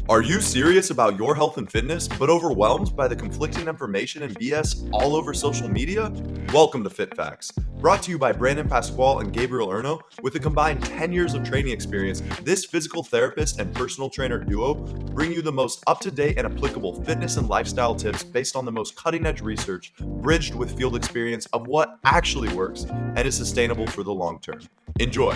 Are you serious about your health and fitness, but overwhelmed by the conflicting information and BS all over social media? Welcome to Fit Facts. Brought to you by Brandon Pascual and Gabe Erno. With a combined 10 years of training experience, this physical therapist and personal trainer duo bring you the most up-to-date and applicable fitness and lifestyle tips based on the most cutting-edge research, bridged with field experience of what actually works and is sustainable for the long term. Enjoy.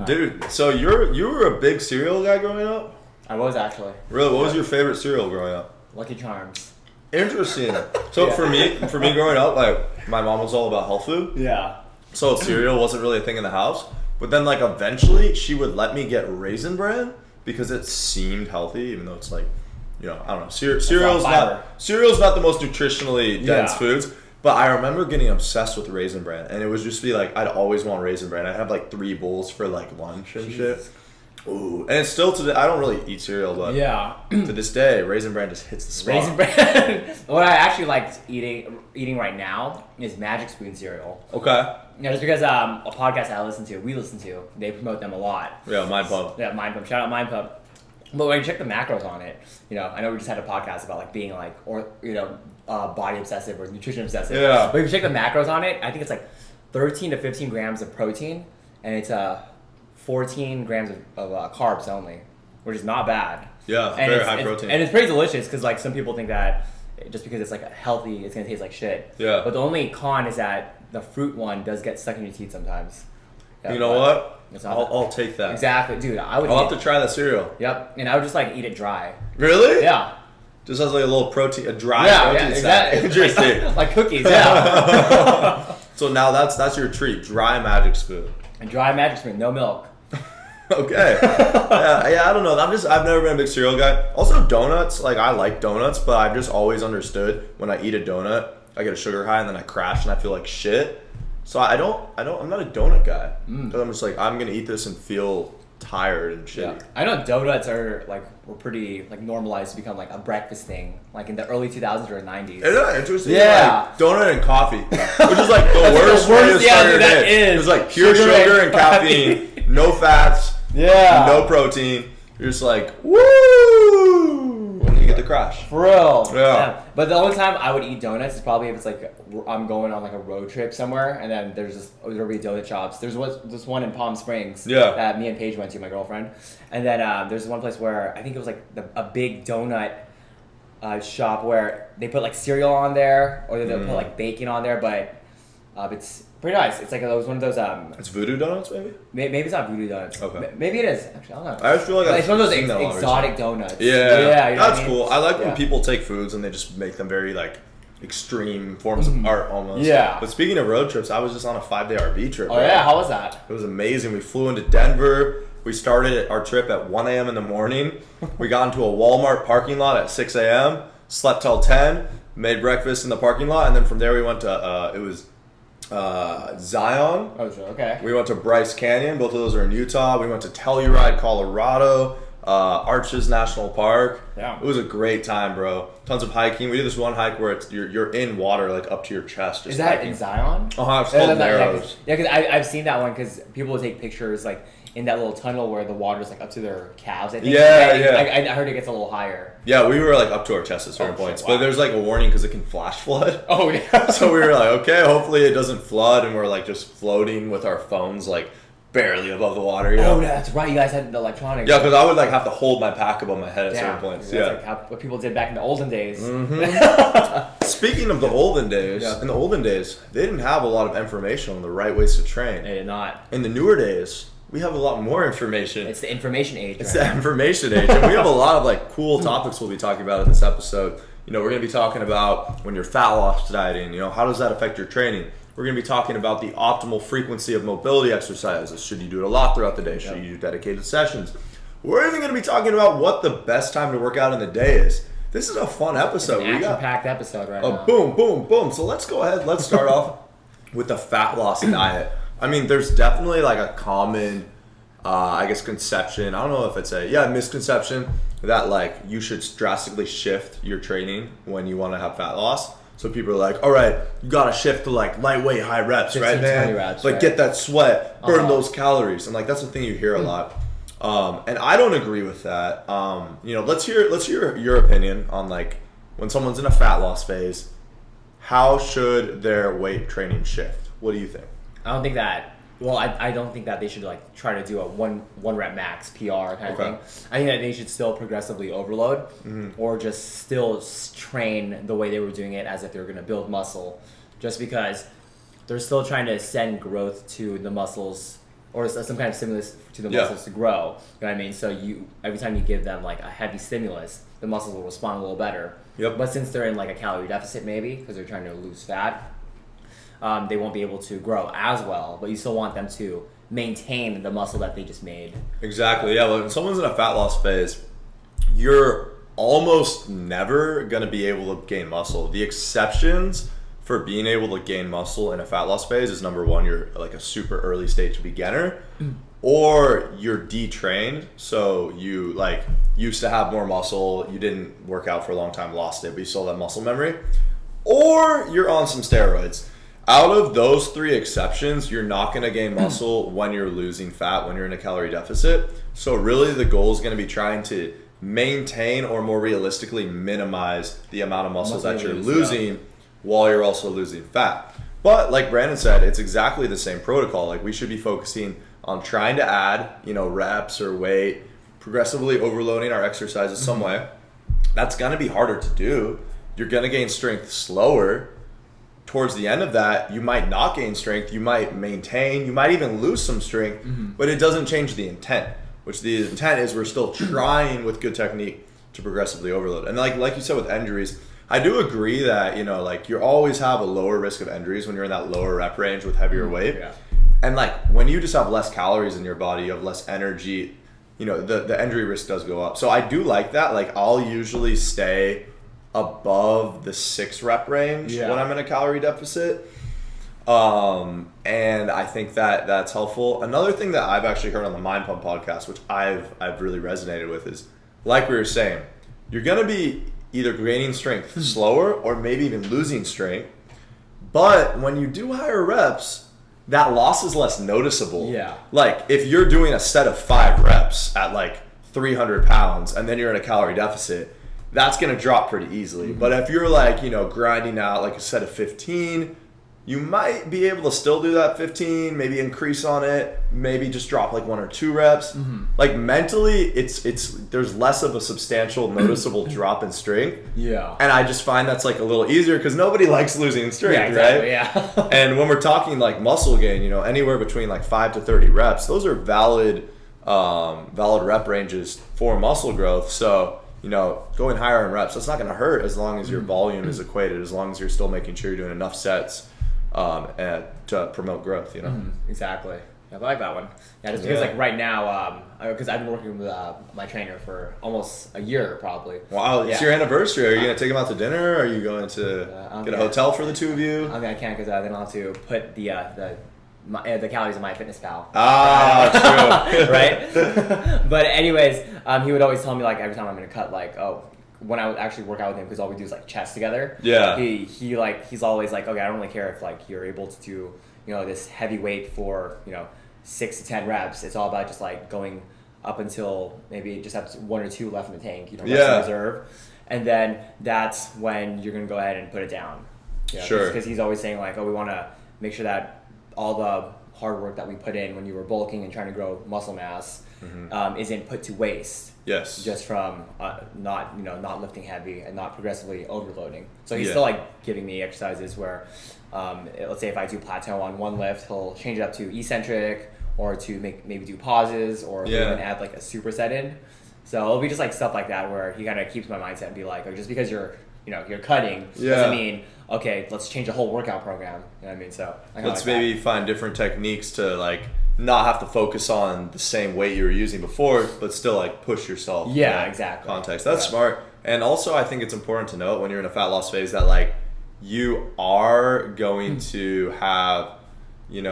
Dude, so you were a big cereal guy growing up? I was actually. Really? What was your favorite cereal growing up? Lucky Charms. Interesting. So for me growing up, like my mom was all about health food. Yeah. So cereal wasn't really a thing in the house. But then like eventually she would let me get Raisin Bran because it seemed healthy, even though it's like, you know, I don't know. Cereal's not the most nutritionally dense foods. But I remember getting obsessed with Raisin Bran, and it would just be like, I'd always want Raisin Bran. I'd have like 3 bowls for like lunch and shit. Ooh. And it's still today, I don't really eat cereal, but to this day, Raisin Bran just hits the spot. Raisin Bran. What I actually like eating right now is Magic Spoon cereal. Okay. Yeah, just because a podcast we listen to, they promote them a lot. Yeah, Mind Pump. Yeah, Mind Pump. Shout out Mind Pump. But when you check the macros on it, you know, I know we just had a podcast about like being like, or you know, body obsessive or nutrition obsessive. Yeah. But if you check the macros on it, I think it's like 13 to 15 grams of protein, and it's 14 grams of carbs only, which is not bad. Yeah, and very high protein. And it's pretty delicious because like some people think that just because it's like healthy, it's gonna taste like shit. Yeah. But the only con is that the fruit one does get stuck in your teeth sometimes. Yeah, you know what? I'll take that. Exactly, dude. I'll have to try that cereal. Yep, and I would just like eat it dry. Really? Yeah. Just has like a little protein, a dry protein snack. Exactly. Interesting. Like cookies, yeah. So now that's your treat, dry Magic Spoon. A dry Magic Spoon, no milk. Okay. yeah, I don't know. I've never been a big cereal guy. Also donuts, like I like donuts, but I've just always understood when I eat a donut, I get a sugar high and then I crash and I feel like shit. So I'm not a donut guy. Because I'm just like, I'm going to eat this and feel tired and shitty. Yeah. I know donuts were pretty like normalized to become like a breakfast thing, like in the early 2000s or 90s. Isn't that interesting? Yeah. Like, donut and coffee, which is like the worst way to start your day. It's like pure sugar and caffeine, no fats, no protein. You're just like, woo! When you get the crash. For real. Yeah. But the only time I would eat donuts is probably if it's like I'm going on like a road trip somewhere, and then there'll be donut shops. There's this one in Palm Springs that me and Paige went to, my girlfriend. And then there's one place where I think it was like a big donut shop where they put like cereal on there, or they'll put like bacon on there, but it's pretty nice. It's like one of those. It's Voodoo Donuts, maybe? Maybe it's not Voodoo Donuts. Okay. Maybe it is. Actually, I don't know. I just feel like it's one of those exotic donuts. Yeah, you know that's cool. I like when people take foods and they just make them very like extreme forms of art almost. Yeah. But speaking of road trips, I was just on a 5-day RV trip. Oh yeah, how was that? It was amazing. We flew into Denver. We started our trip at 1 a.m. in the morning. We got into a Walmart parking lot at 6 a.m. Slept till 10. Made breakfast in the parking lot, and then from there we went to Zion. Oh, sure. Okay. We went to Bryce Canyon. Both of those are in Utah. We went to Telluride, Colorado. Arches National Park. Yeah. It was a great time, bro. Tons of hiking. We did this one hike where you're in water like up to your chest. Just is that hiking. in Zion? It's called Narrows. Yeah, because I've seen that one because people will take pictures like in that little tunnel where the water's like up to their calves. I think. I heard it gets a little higher. Yeah, we were like up to our chest at certain points, but there's like a warning because it can flash flood. Oh yeah. So we were like, okay, hopefully it doesn't flood, and we're like just floating with our phones like barely above the water. You know? Oh, that's right. You guys had the electronics. Yeah, because I would like have to hold my pack above my head at certain points. That's like what people did back in the olden days. Speaking of the olden days, in the olden days, they didn't have a lot of information on the right ways to train. They did not. In the newer days, we have a lot more information. It's the information age. It's the information age, and we have a lot of like cool topics we'll be talking about in this episode. You know, we're going to be talking about when you're fat loss dieting. You know, how does that affect your training? We're going to be talking about the optimal frequency of mobility exercises. Should you do it a lot throughout the day? Should you do dedicated sessions? We're even going to be talking about what the best time to work out in the day is. This is a fun episode. It's an action-packed episode right now. Boom, boom, boom. So let's go ahead. Let's start off with the fat loss diet. I mean, there's definitely like a common, conception. I don't know if it's a misconception that like you should drastically shift your training when you want to have fat loss. So people are like, all right, you got to shift to like lightweight, high reps, right, man? Reps, like get that sweat, burn those calories. And like that's the thing you hear a lot. And I don't agree with that. Let's hear your opinion on like when someone's in a fat loss phase, how should their weight training shift? What do you think? I don't think that. Well, I don't think that they should like try to do a one rep max PR kind of thing. I think that they should still progressively overload, or just still train the way they were doing it as if they were going to build muscle, just because they're still trying to send growth to the muscles or some kind of stimulus to the muscles to grow. You know what I mean? So every time you give them like a heavy stimulus, the muscles will respond a little better. Yep. But since they're in like a calorie deficit maybe because they're trying to lose fat, they won't be able to grow as well, but you still want them to maintain the muscle that they just made. Exactly, yeah. When someone's in a fat loss phase, you're almost never going to be able to gain muscle. The exceptions for being able to gain muscle in a fat loss phase is number one, you're like a super early stage beginner, or you're detrained. So you like used to have more muscle, you didn't work out for a long time, lost it, but you still have muscle memory, or you're on some steroids. Out of those three exceptions, you're not going to gain muscle when you're losing fat, when you're in a calorie deficit. So really the goal is going to be trying to maintain or more realistically minimize the amount of muscle that you're losing while you're also losing fat. But like Brandon said, it's exactly the same protocol. Like we should be focusing on trying to add, reps or weight, progressively overloading our exercises some way. That's going to be harder to do. You're going to gain strength slower. Towards the end of that, you might not gain strength, you might maintain, you might even lose some strength, but it doesn't change the intent, which the intent is we're still trying with good technique to progressively overload. And like you said with injuries, I do agree that, you always have a lower risk of injuries when you're in that lower rep range with heavier weight. Yeah. And like when you just have less calories in your body, you have less energy, the injury risk does go up. So I do like that. Like I'll usually stay above the 6 rep range when I'm in a calorie deficit. And I think that that's helpful. Another thing that I've actually heard on the Mind Pump podcast, which I've really resonated with, is like we were saying, you're going to be either gaining strength slower or maybe even losing strength. But when you do higher reps, that loss is less noticeable. Yeah. Like if you're doing a set of 5 reps at like 300 pounds and then you're in a calorie deficit, that's going to drop pretty easily. But if you're like, grinding out like a set of 15, you might be able to still do that 15, maybe increase on it, maybe just drop like 1 or 2 reps. Like mentally, there's less of a substantial noticeable drop in strength. Yeah. And I just find that's like a little easier because nobody likes losing strength, right? Yeah. And when we're talking like muscle gain, anywhere between like 5 to 30 reps, those are valid rep ranges for muscle growth. So going higher in reps, that's not going to hurt as long as your volume is equated, as long as you're still making sure you're doing enough sets and to promote growth, Exactly. Yeah, I like that one. Yeah, just because like right now, because I've been working with my trainer for almost a year probably. Wow, it's your anniversary. Are you going to take him out to dinner? Are you going to get a hotel for the two of you? I can't because then I'll have to put the calories in MyFitnessPal. True. Right? But anyways, he would always tell me like every time I'm gonna cut when I would actually work out with him because all we do is like chest together. Yeah. He's always like, okay, I don't really care if like you're able to do this heavy weight for 6 to 10 reps. It's all about just like going up until maybe you just have 1 or 2 left in the tank. Left in reserve, and then that's when you're gonna go ahead and put it down. Sure. Because he's always saying like, oh, we want to make sure that all the hard work that we put in when you were bulking and trying to grow muscle mass isn't put to waste. Yes. Just from not lifting heavy and not progressively overloading. So he's still like giving me exercises where, let's say if I do plateau on one lift, he'll change it up to eccentric or to maybe do pauses or even add like a superset in. So it'll be just like stuff like that where he kind of keeps my mindset and be like, just because you're cutting doesn't mean, okay, let's change the whole workout program. You know what I mean? So let's maybe find different techniques to like not have to focus on the same weight you were using before, but still like push yourself. Yeah, exactly. Context. That's smart. And also I think it's important to note when you're in a fat loss phase that like you are going to have, you're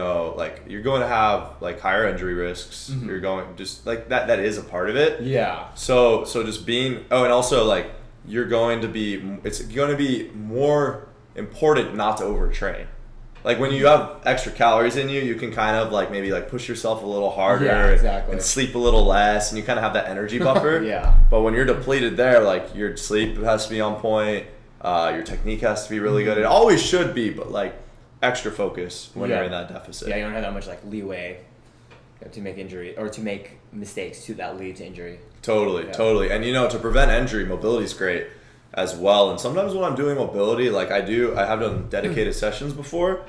going to have like higher injury risks. You're going just like that is a part of it. Yeah. So just being, and also like, it's going to be more important not to overtrain. like when you have extra calories in you, you can kind of like maybe like push yourself a little harder and sleep a little less, and you kind of have that energy buffer. Yeah. But when you're depleted there, like your sleep has to be on point, your technique has to be really good. It always should be, but like extra focus when you're in that deficit. Yeah, you don't have that much like leeway to make injury or to make mistakes that lead to injury. Totally. And to prevent injury, mobility is great as well. And sometimes when I'm doing mobility, like I have done dedicated sessions before,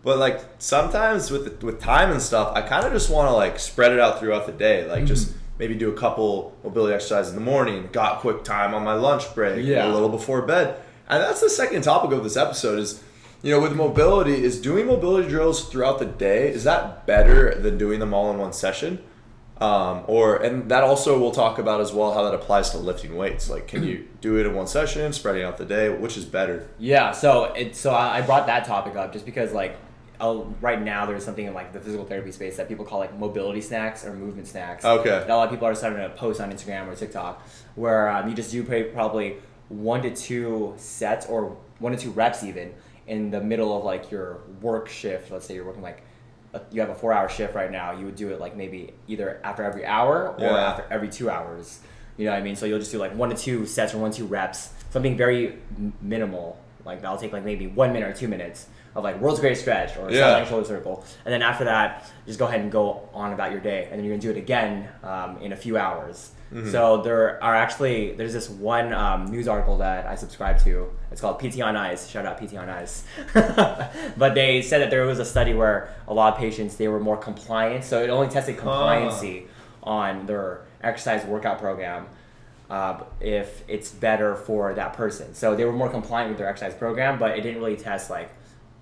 but like sometimes with time and stuff, I kind of just want to like spread it out throughout the day. Like just maybe do a couple mobility exercises in the morning, got quick time on my lunch break, a little before bed. And that's the second topic of this episode is, with mobility, is doing mobility drills throughout the day, is that better than doing them all in one session? And that also we'll talk about as well, how that applies to lifting weights. Like, can you do it in one session, spreading out the day? Which is better? Yeah, so I brought that topic up just because like right now there's something in like the physical therapy space that people call like mobility snacks or movement snacks. Okay. That a lot of people are starting to post on Instagram or TikTok where you just do probably 1 to 2 sets or 1 to 2 reps even in the middle of like your work shift. Let's say you're working like you have a 4-hour shift right now. You would do it like maybe either after every hour or after every 2 hours. You know what I mean? So you'll just do like 1 to 2 sets or 1 to 2 reps, something very minimal. Like that'll take like maybe 1 minute or 2 minutes of like world's greatest stretch or side shoulder circle. And then after that, just go ahead and go on about your day. And then you're gonna do it again in a few hours. So there's this one news article that I subscribe to. It's called PT on Ice. Shout out PT on Ice. But they said that there was a study where a lot of patients, they were more compliant. So it only tested compliancy on their exercise workout program if it's better for that person. So they were more compliant with their exercise program, but it didn't really test like,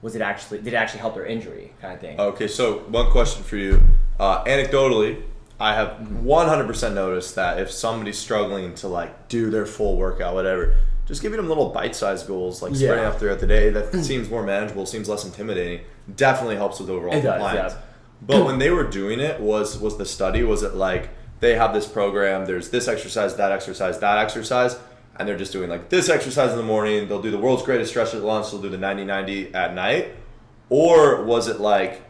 did it actually help their injury kind of thing. Okay, so one question for you. Anecdotally, I have 100% noticed that if somebody's struggling to like do their full workout, whatever, just giving them little bite-sized goals, like spreading out throughout the day, that seems more manageable, seems less intimidating, definitely helps with overall compliance. But when they were doing it, was the study, was it like they have this program, there's this exercise, that exercise, and they're just doing like this exercise in the morning, they'll do the world's greatest stretch at lunch, they'll do the 90-90 at night? Or was it like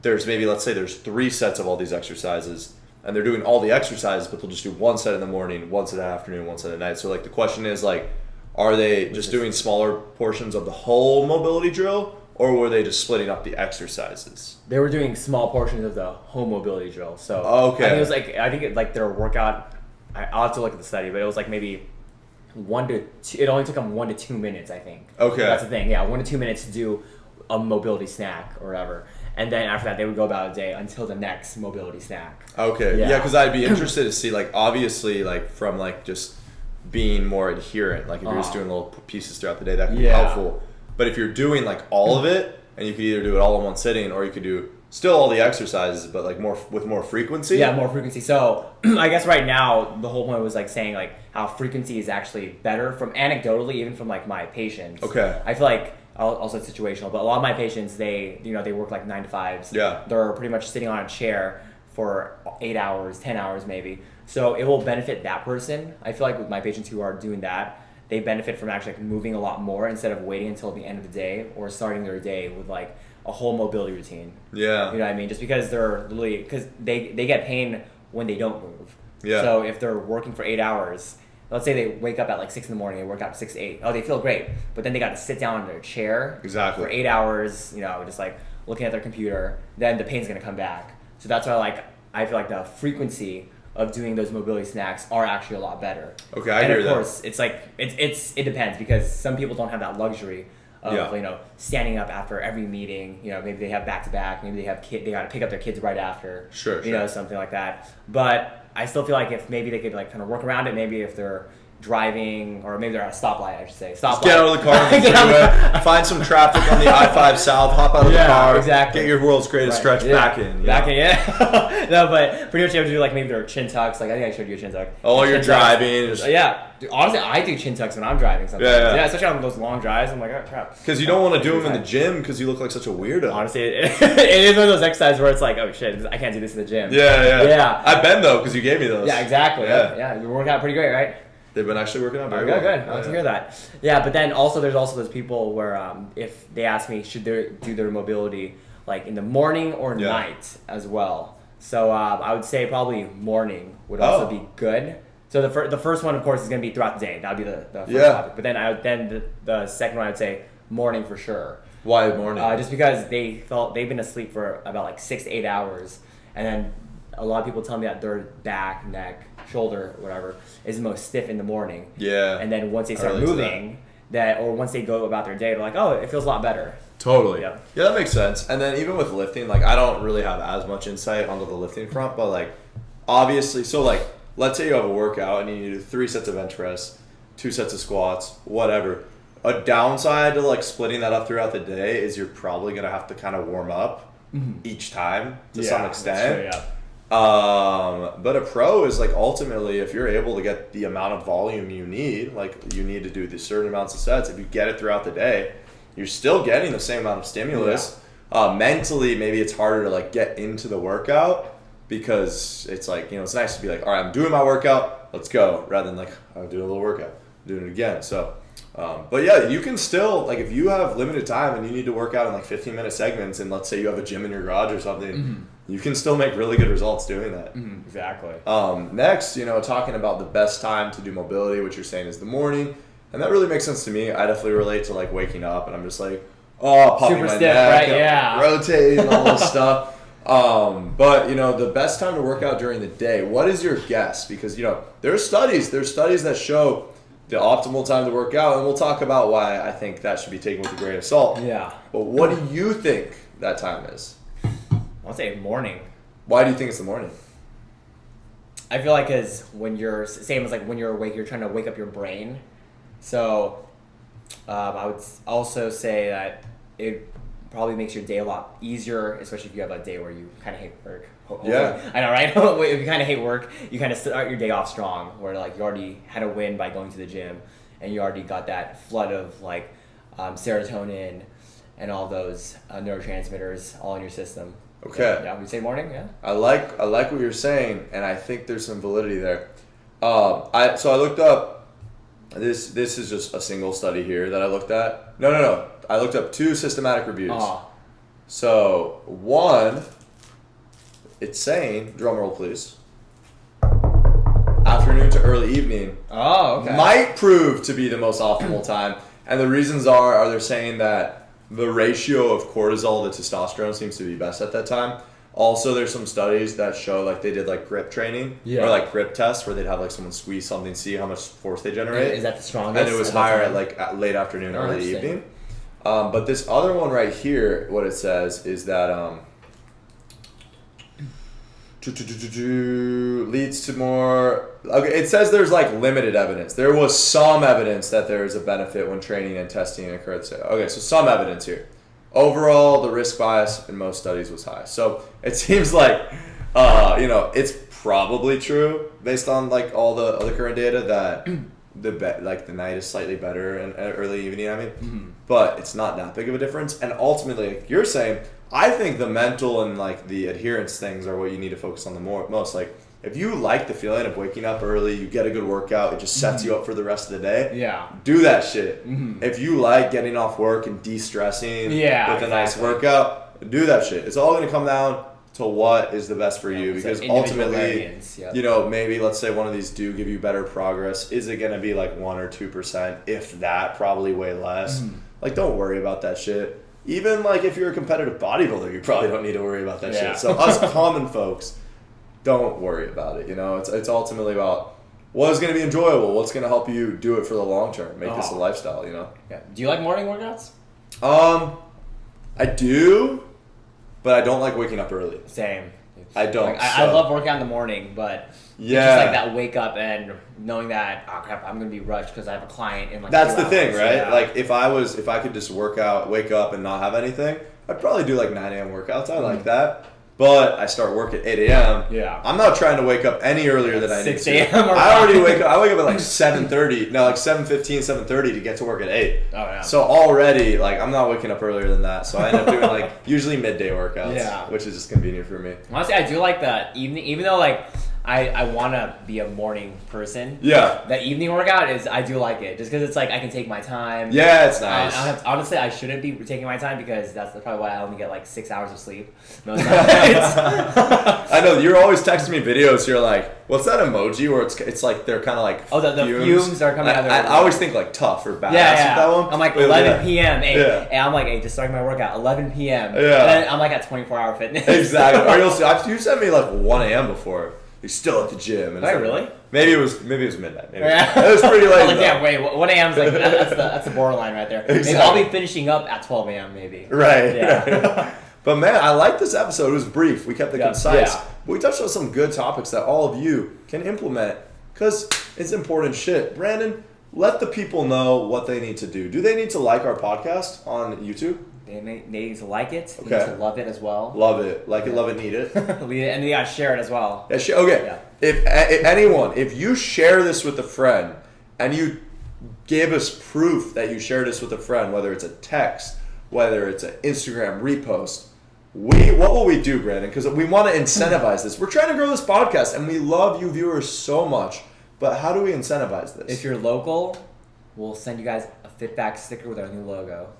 there's maybe, let's say there's 3 sets of all these exercises, and they're doing all the exercises, but they'll just do 1 set in the morning, 1 set in the afternoon, 1 set at night. So like the question is like, are they just doing smaller portions of the whole mobility drill, or were they just splitting up the exercises? They were doing small portions of the whole mobility drill. So I think their workout, I'll have to look at the study, but it was like maybe 1 to 2, it only took them 1 to 2 minutes, I think. Okay. That's the thing. Yeah, 1 to 2 minutes to do a mobility snack or whatever. And then after that, they would go about a day until the next mobility snack. Okay. Yeah, because I'd be interested to see, like, obviously, like, from, like, just being more adherent. Like, if you're just doing little pieces throughout the day, that could be helpful. But if you're doing, like, all of it, and you could either do it all in one sitting, or you could do still all the exercises, but, like, with more frequency. Yeah, more frequency. So, I guess right now, the whole point was, like, saying, like, how frequency is actually better from anecdotally, even from, like, my patients. Okay. I feel like, also it's situational, but a lot of my patients, they work like 9 to 5s. Yeah. They're pretty much sitting on a chair for 8 hours, 10 hours maybe. So it will benefit that person. I feel like with my patients who are doing that, they benefit from actually like moving a lot more instead of waiting until the end of the day or starting their day with like a whole mobility routine. Yeah. You know what I mean? Just because because they get pain when they don't move. Yeah. So if they're working for 8 hours, let's say they wake up at like 6 in the morning, they work out 6 to 8. Oh, they feel great, but then they got to sit down in their chair for 8 hours, just like looking at their computer. Then the pain's gonna come back. So that's why I feel like the frequency of doing those mobility snacks are actually a lot better. Okay, I hear that. And of course, it's like it depends because some people don't have that luxury of standing up after every meeting. Maybe they have back to back. Maybe they have they got to pick up their kids right after. Sure. Something like that. But I still feel like if maybe they could like kind of work around it. Maybe if they're driving, or maybe they're at a stoplight, I should say. Stoplight. Just get out of the car on the freeway, find some traffic on the I-5 South, hop out of the car, exactly. Get your world's greatest stretch back in. No, but pretty much you have to do like maybe their chin tucks. Like I think I showed you a chin tuck. Oh, you're driving. Yeah. Dude, honestly, I do chin tucks when I'm driving sometimes. Yeah, especially on those long drives. I'm like, oh, crap. Because you don't want to do them in the gym because you look like such a weirdo. Honestly, it is one of those exercises where it's like, oh, shit, I can't do this in the gym. Yeah. I've been, though, because you gave me those. Yeah, exactly. Yeah, you work out pretty great, right? They've been actually working out very well. well. Good. I want to hear that. Yeah, but then also there's those people where if they ask me should they do their mobility like in the morning or night as well. So I would say probably morning would also be good. So the first one, of course, is going to be throughout the day. That would be the first topic. But then the second one, I would say morning for sure. Why morning? Just because they've been asleep for about like 6 to 8 hours, and then a lot of people tell me that their back, neck, shoulder, whatever, is the most stiff in the morning. Yeah. And then once they start moving, or once they go about their day, they're like, oh, it feels a lot better. Totally. Yeah, that makes sense. And then even with lifting, like I don't really have as much insight onto the lifting front, but like obviously, so like let's say you have a workout and you need to do 3 sets of bench press, 2 sets of squats, whatever. A downside to like splitting that up throughout the day is you're probably gonna have to kind of warm up each time to some extent. That's true, yeah. But a pro is like ultimately if you're able to get the amount of volume you need, like you need to do the certain amounts of sets. If you get it throughout the day, you're still getting the same amount of stimulus. Mentally, maybe it's harder to like get into the workout because it's like, it's nice to be like, all right, I'm doing my workout, let's go, rather than like, I'm doing a little workout, I'm doing it again. So, but yeah, you can still, like if you have limited time and you need to work out in like 15-minute segments and let's say you have a gym in your garage or something, you can still make really good results doing that. Exactly. Next, talking about the best time to do mobility, which you're saying is the morning. And that really makes sense to me. I definitely relate to like waking up and I'm just like, popping super my stiff, neck, right? Yeah. rotating and all this stuff. But the best time to work out during the day, what is your guess? Because there's studies that show the optimal time to work out, and we'll talk about why I think that should be taken with a grain of salt. Yeah. But what do you think that time is? I'll say morning. Why do you think it's the morning? I feel like as when you're same as like when you're awake, you're trying to wake up your brain. So I would also say that it probably makes your day a lot easier, especially if you have a day where you kind of hate work. Yeah. I know, right? If you kind of hate work, you kind of start your day off strong, where like you already had a win by going to the gym, and you already got that flood of like serotonin and all those neurotransmitters all in your system. Okay. Yeah, we'd say morning. Yeah. I like what you're saying, and I think there's some validity there. I looked up. This is just a single study here that I looked at. No. I looked up 2 systematic reviews. So one, it's saying, drum roll please, afternoon to early evening might prove to be the most optimal time. And the reasons are they're saying that the ratio of cortisol to testosterone seems to be best at that time. Also, there's some studies that show like they did like grip training or like grip tests where they'd have like someone squeeze something, see how much force they generate. Is that the strongest? And it was higher at like at late afternoon, early evening. But this other one right here, what it says is that leads to more. Okay, it says there's like limited evidence. There was some evidence that there is a benefit when training and testing occurred. Okay, so some evidence here. Overall, the risk bias in most studies was high. So it seems like, it's probably true based on like all the other current data that the night is slightly better in early evening. But it's not that big of a difference. And ultimately, like you're saying, I think the mental and like the adherence things are what you need to focus on the most. Like if you like the feeling of waking up early, you get a good workout, it just sets you up for the rest of the day. Yeah. Do that shit. If you like getting off work and de-stressing with a nice workout, do that shit. It's all going to come down to what is the best for you, because ultimately, maybe let's say one of these do give you better progress. Is it going to be like 1 or 2%? If that, probably way less. Like, don't worry about that shit. Even like if you're a competitive bodybuilder, you probably don't need to worry about that shit. So us common folks, don't worry about it. It's ultimately about what is going to be enjoyable, what's going to help you do it for the long term, make this a lifestyle. Yeah. Do you like morning workouts? I do, but I don't like waking up early. Same. I don't. I love working out in the morning, but it's just like that wake up and knowing that, oh crap, I'm gonna be rushed because I have a client in like. That's the thing, right? Yeah. Like if I could just wake up and not have anything, I'd probably do like 9 a.m. workouts. I like that. But I start work at 8 a.m. Yeah. I'm not trying to wake up any earlier than I need to. 6 a.m. I already wake up. I wake up at like 7:30. No, like 7:15, 7:30 to get to work at 8. Oh yeah. So already, like, I'm not waking up earlier than that. So I end up doing like usually midday workouts. Yeah. Which is just convenient for me. Honestly, I do like that evening, even though like I want to be a morning person. Yeah. The evening workout I do like it just because it's like I can take my time. Yeah, it's nice. Honestly, I shouldn't be taking my time because that's probably why I only get like 6 hours of sleep most nights. I know, you're always texting me videos. You're like, what's that emoji where it's like they're kind of like the fumes are coming out of their I always think like tough or badass with that one. I'm like 11 p.m. And I'm like, hey, just starting my workout 11 p.m. Yeah. And then I'm like at 24-hour fitness. Exactly. Or you sent me like 1 a.m. before. You're still at the gym. And really? Maybe it was midnight. It was pretty late. Like, yeah, wait, 1 a.m. is like that's the borderline right there. Exactly. Maybe I'll be finishing up at 12 a.m. maybe. Right. Yeah. Right. But man, I like this episode. It was brief. We kept it concise. Yeah. But we touched on some good topics that all of you can implement because it's important shit. Brandon, let the people know what they need to do. Do they need to like our podcast on YouTube? They need to like it. Okay. They need to love it as well. Love it. Like it, love it, need it. And they gotta share it as well. Yeah, okay. Yeah. If you share this with a friend and you give us proof that you shared this with a friend, whether it's a text, whether it's an Instagram repost, what will we do, Brandon? Because we want to incentivize this. We're trying to grow this podcast and we love you viewers so much. But how do we incentivize this? If you're local, we'll send you guys a FitFact sticker with our new logo.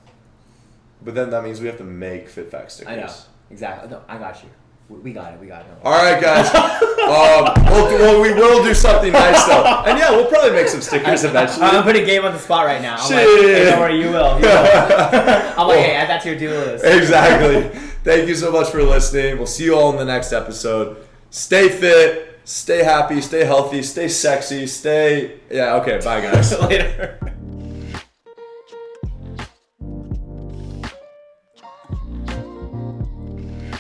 But then that means we have to make FitFact stickers. I know. Exactly. No, I got you. We got it. All right, guys. We will do something nice, though. And yeah, we'll probably make some stickers eventually. I'm putting Gabe on the spot right now. I'm like, hey, don't worry, you will. I'm like, hey, add that to your do list. Exactly. Thank you so much for listening. We'll see you all in the next episode. Stay fit, stay happy, stay healthy, stay sexy, yeah, okay, bye, guys. Later.